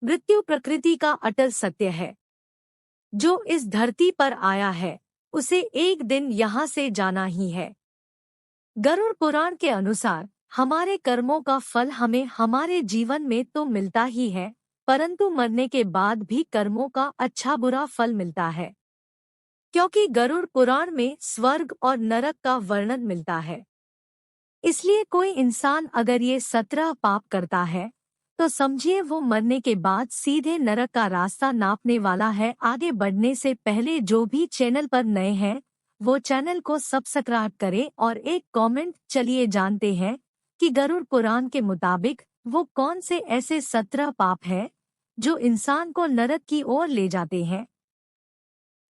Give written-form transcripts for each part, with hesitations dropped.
मृत्यु प्रकृति का अटल सत्य है। जो इस धरती पर आया है उसे एक दिन यहाँ से जाना ही है। गरुड़ पुराण के अनुसार हमारे कर्मों का फल हमें हमारे जीवन में तो मिलता ही है, परंतु मरने के बाद भी कर्मों का अच्छा बुरा फल मिलता है। क्योंकि गरुड़ पुराण में स्वर्ग और नरक का वर्णन मिलता है, इसलिए कोई इंसान अगर ये 17 पाप करता है तो समझिए वो मरने के बाद सीधे नरक का रास्ता नापने वाला है। आगे बढ़ने से पहले जो भी चैनल पर नए हैं वो चैनल को सब्सक्राइब करें और एक कमेंट। चलिए जानते हैं कि गरुड़ पुराण के मुताबिक वो कौन से ऐसे 17 पाप हैं जो इंसान को नरक की ओर ले जाते हैं।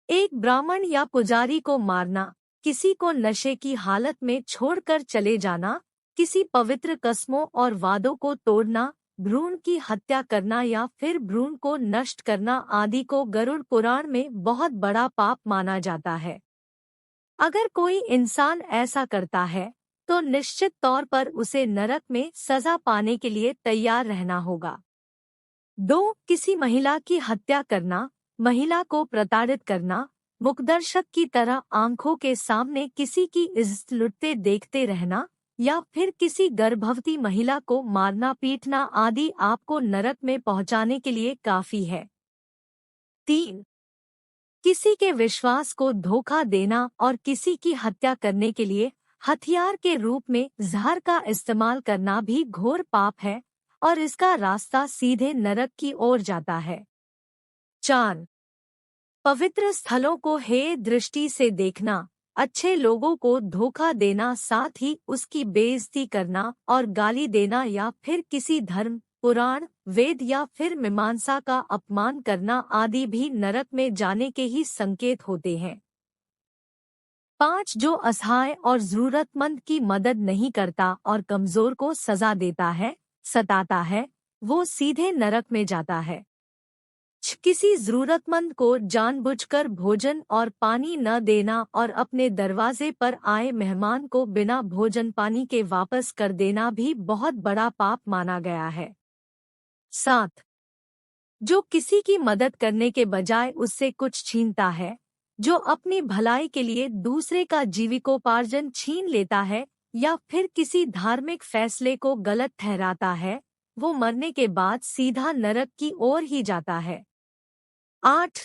एक ब्राह्मण या पुजारी को मारना, किसी को नशे की हालत में छोड़कर चले जाना, किसी पवित्र कस्मों और वादों को तोड़ना, भ्रूण की हत्या करना या फिर भ्रूण को नष्ट करना आदि को गरुड़ पुराण में बहुत बड़ा पाप माना जाता है। अगर कोई इंसान ऐसा करता है तो निश्चित तौर पर उसे नरक में सजा पाने के लिए तैयार रहना होगा। 2. किसी महिला की हत्या करना, महिला को प्रताड़ित करना, मुखदर्शक की तरह आंखों के सामने किसी की इज्जत लुटते देखते रहना या फिर किसी गर्भवती महिला को मारना पीटना आदि आपको नरक में पहुंचाने के लिए काफी है। 3. किसी के विश्वास को धोखा देना और किसी की हत्या करने के लिए हथियार के रूप में जहर का इस्तेमाल करना भी घोर पाप है और इसका रास्ता सीधे नरक की ओर जाता है। 4. पवित्र स्थलों को हेय दृष्टि से देखना, अच्छे लोगों को धोखा देना, साथ ही उसकी बेइज्जती करना और गाली देना या फिर किसी धर्म, पुराण, वेद या फिर मीमांसा का अपमान करना आदि भी नरक में जाने के ही संकेत होते हैं। 5. जो असहाय और जरूरतमंद की मदद नहीं करता और कमजोर को सजा देता है, सताता है, वो सीधे नरक में जाता है। किसी जरूरतमंद को जानबूझकर भोजन और पानी न देना और अपने दरवाजे पर आए मेहमान को बिना भोजन पानी के वापस कर देना भी बहुत बड़ा पाप माना गया है। 7. जो किसी की मदद करने के बजाय उससे कुछ छीनता है, जो अपनी भलाई के लिए दूसरे का जीविकोपार्जन छीन लेता है या फिर किसी धार्मिक फैसले को गलत ठहराता है, वो मरने के बाद सीधा नरक की ओर ही जाता है। 8.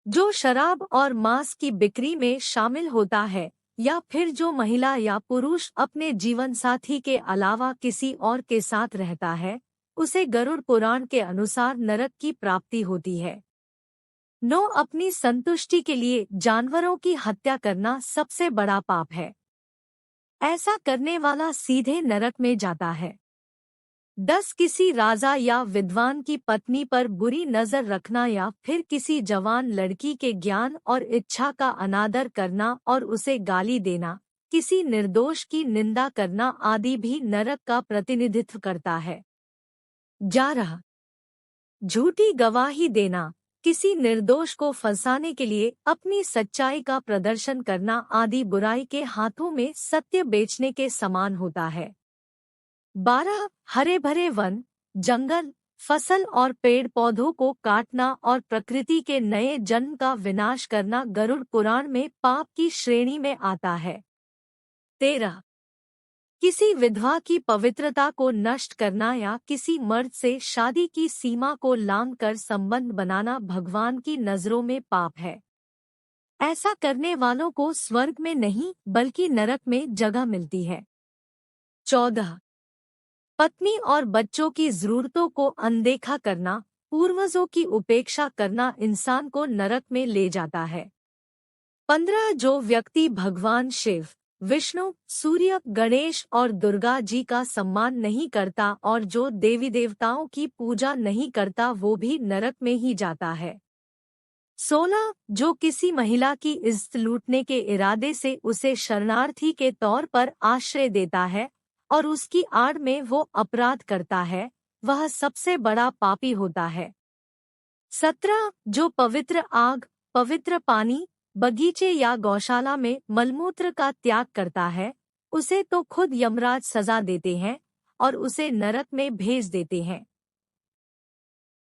जो शराब और मांस की बिक्री में शामिल होता है या फिर जो महिला या पुरुष अपने जीवन साथी के अलावा किसी और के साथ रहता है, उसे गरुड़ पुराण के अनुसार नरक की प्राप्ति होती है। 9. अपनी संतुष्टि के लिए जानवरों की हत्या करना सबसे बड़ा पाप है। ऐसा करने वाला सीधे नरक में जाता है। 10. किसी राजा या विद्वान की पत्नी पर बुरी नजर रखना या फिर किसी जवान लड़की के ज्ञान और इच्छा का अनादर करना और उसे गाली देना, किसी निर्दोष की निंदा करना आदि भी नरक का प्रतिनिधित्व करता है। 11. झूठी गवाही देना, किसी निर्दोष को फंसाने के लिए अपनी सच्चाई का प्रदर्शन करना आदि बुराई के हाथों में सत्य बेचने के समान होता है। 12. हरे भरे वन, जंगल, फसल और पेड़ पौधों को काटना और प्रकृति के नए जन्म का विनाश करना गरुड़ पुराण में पाप की श्रेणी में आता है। 13. किसी विधवा की पवित्रता को नष्ट करना या किसी मर्द से शादी की सीमा को लांघकर संबंध बनाना भगवान की नजरों में पाप है। ऐसा करने वालों को स्वर्ग में नहीं बल्कि नरक में जगह मिलती है। 14. पत्नी और बच्चों की जरूरतों को अनदेखा करना, पूर्वजों की उपेक्षा करना इंसान को नरक में ले जाता है। 15. जो व्यक्ति भगवान शिव, विष्णु, सूर्य, गणेश और दुर्गा जी का सम्मान नहीं करता और जो देवी देवताओं की पूजा नहीं करता वो भी नरक में ही जाता है। 16. जो किसी महिला की इज्जत लूटने के इरादे से उसे शरणार्थी के तौर पर आश्रय देता है और उसकी आड़ में वो अपराध करता है, वह सबसे बड़ा पापी होता है। 17. जो पवित्र आग, पवित्र पानी, बगीचे या गौशाला में मलमूत्र का त्याग करता है, उसे तो खुद यमराज सजा देते हैं और उसे नरक में भेज देते हैं।